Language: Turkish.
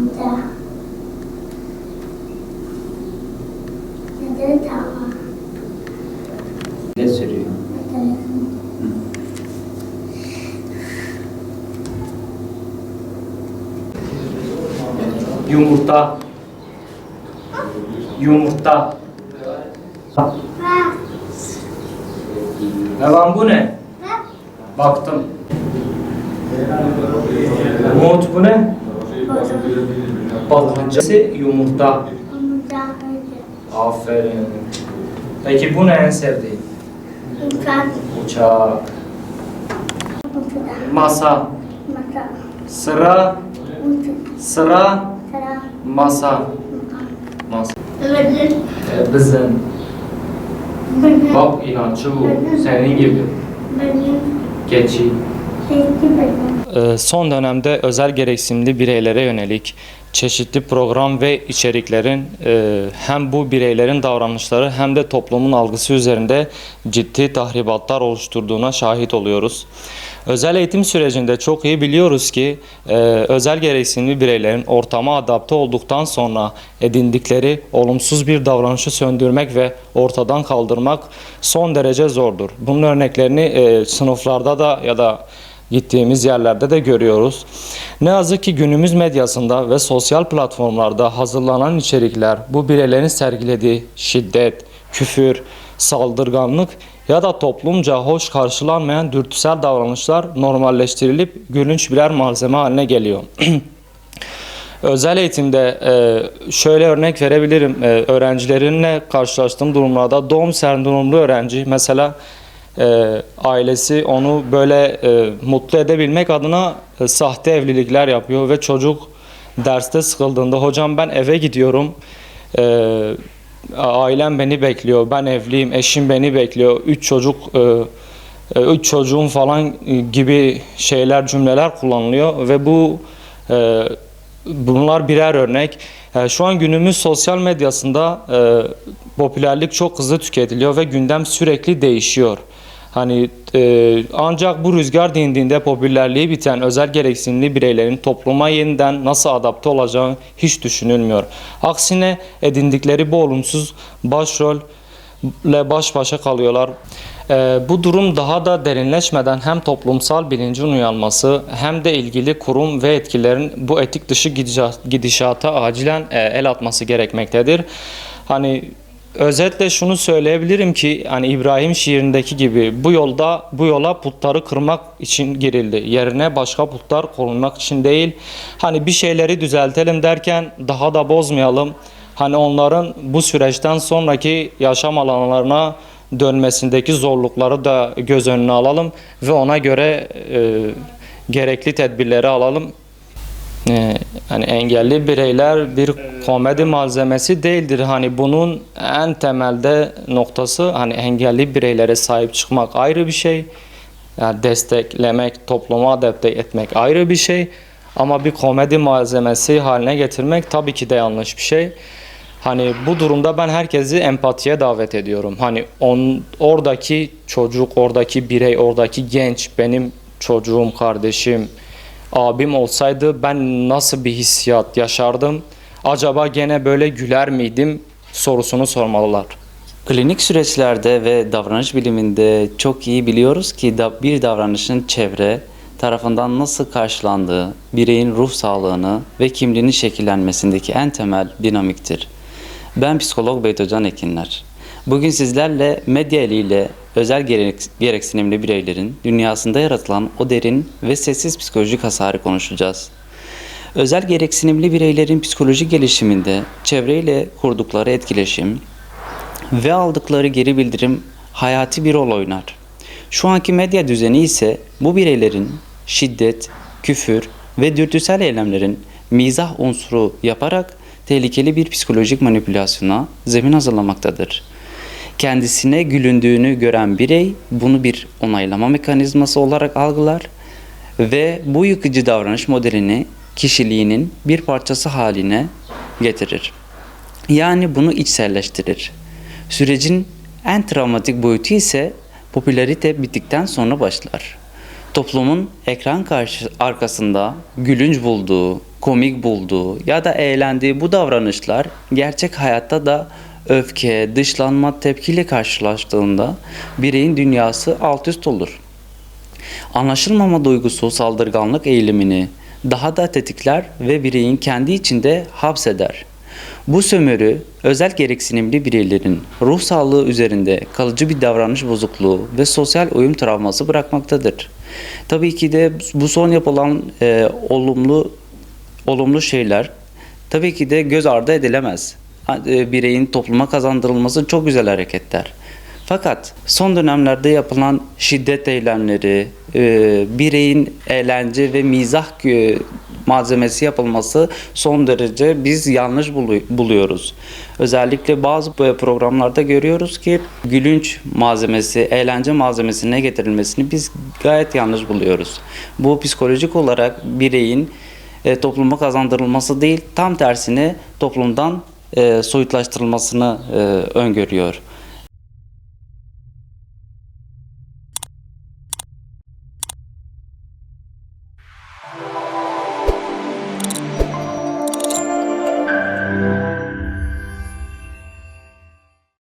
amca. Dede tava. Ne sürüyor? Yumurta. Yumurta. Hemen bu ne? Baktım. Umut bu ne? Ballıcası yumurta. Aferin. Peki bu ne en sevdiğin? Uçak. Masa. Sıra. Sıra. Masa. Masa. Bizim. Bak inatçı bu. Senin gibi. Geçi. Son dönemde özel gereksinimli bireylere yönelik çeşitli program ve içeriklerin hem bu bireylerin davranışları hem de toplumun algısı üzerinde ciddi tahribatlar oluşturduğuna şahit oluyoruz. Özel eğitim sürecinde çok iyi biliyoruz ki özel gereksinimli bireylerin ortama adapte olduktan sonra edindikleri olumsuz bir davranışı söndürmek ve ortadan kaldırmak son derece zordur. Bunun örneklerini sınıflarda da ya da gittiğimiz yerlerde de görüyoruz. Ne yazık ki günümüz medyasında ve sosyal platformlarda hazırlanan içerikler bu bireylerin sergilediği şiddet, küfür, saldırganlık ya da toplumca hoş karşılanmayan dürtüsel davranışlar normalleştirilip gülünç birer malzeme haline geliyor. Özel eğitimde şöyle örnek verebilirim. Öğrencilerinle karşılaştığım durumlarda Down sendromlu öğrenci mesela ailesi onu böyle mutlu edebilmek adına sahte evlilikler yapıyor ve çocuk derste sıkıldığında hocam ben eve gidiyorum, ailem beni bekliyor, ben evliyim, eşim beni bekliyor, üç çocuğum falan gibi cümleler kullanılıyor ve bunlar birer örnek. Şu an günümüz sosyal medyasında popülerlik çok hızlı tüketiliyor ve gündem sürekli değişiyor. Ancak bu rüzgar dindiğinde popülerliği biten özel gereksinimli bireylerin topluma yeniden nasıl adapte olacağı hiç düşünülmüyor. Aksine edindikleri bu olumsuz başrolle baş başa kalıyorlar. Bu durum daha da derinleşmeden hem toplumsal bilincin uyanması hem de ilgili kurum ve yetkililerin bu etik dışı gidişata acilen el atması gerekmektedir. Özetle şunu söyleyebilirim ki İbrahim şiirindeki gibi bu yola putları kırmak için girildi. Yerine başka putlar konulmak için değil. Bir şeyleri düzeltelim derken daha da bozmayalım. Onların bu süreçten sonraki yaşam alanlarına dönmesindeki zorlukları da göz önüne alalım ve ona göre gerekli tedbirleri alalım. Engelli bireyler bir komedi malzemesi değildir. Bunun en temelde noktası engelli bireylere sahip çıkmak ayrı bir şey. Desteklemek, topluma adapte etmek ayrı bir şey. Ama bir komedi malzemesi haline getirmek tabii ki de yanlış bir şey. Bu durumda ben herkesi empatiye davet ediyorum. Oradaki çocuk, oradaki birey, oradaki genç benim çocuğum, kardeşim, abim olsaydı ben nasıl bir hissiyat yaşardım? Acaba gene böyle güler miydim sorusunu sormalılar. Klinik süreçlerde ve davranış biliminde çok iyi biliyoruz ki bir davranışın çevre tarafından nasıl karşılandığı, bireyin ruh sağlığını ve kimliğinin şekillenmesindeki en temel dinamiktir. Ben psikolog Beytocan Ekinler. Bugün sizlerle medya eliyle özel gereksinimli bireylerin dünyasında yaratılan o derin ve sessiz psikolojik hasarı konuşacağız. Özel gereksinimli bireylerin psikolojik gelişiminde çevreyle kurdukları etkileşim ve aldıkları geri bildirim hayati bir rol oynar. Şu anki medya düzeni ise bu bireylerin şiddet, küfür ve dürtüsel eylemlerin mizah unsuru yaparak tehlikeli bir psikolojik manipülasyona zemin hazırlamaktadır. Kendisine gülündüğünü gören birey bunu bir onaylama mekanizması olarak algılar ve bu yıkıcı davranış modelini kişiliğinin bir parçası haline getirir. Yani bunu içselleştirir. Sürecin en travmatik boyutu ise popülarite bittikten sonra başlar. Toplumun ekran arkasında gülünç bulduğu, komik bulduğu ya da eğlendiği bu davranışlar gerçek hayatta da öfke, dışlanma, tepkiyle karşılaştığında bireyin dünyası alt üst olur. Anlaşılmama duygusu saldırganlık eğilimini daha da tetikler ve bireyin kendi içinde hapseder. Bu sömürü özel gereksinimli bireylerin ruh sağlığı üzerinde kalıcı bir davranış bozukluğu ve sosyal uyum travması bırakmaktadır. Tabii ki de bu son yapılan olumlu şeyler tabii ki de göz ardı edilemez. Bireyin topluma kazandırılması çok güzel hareketler. Fakat son dönemlerde yapılan şiddet eylemleri, bireyin eğlence ve mizah malzemesi yapılması son derece biz yanlış buluyoruz. Özellikle bazı programlarda görüyoruz ki gülünç malzemesi, eğlence malzemesine getirilmesini biz gayet yanlış buluyoruz. Bu psikolojik olarak bireyin topluma kazandırılması değil, tam tersine toplumdan soyutlaştırılmasını öngörüyor.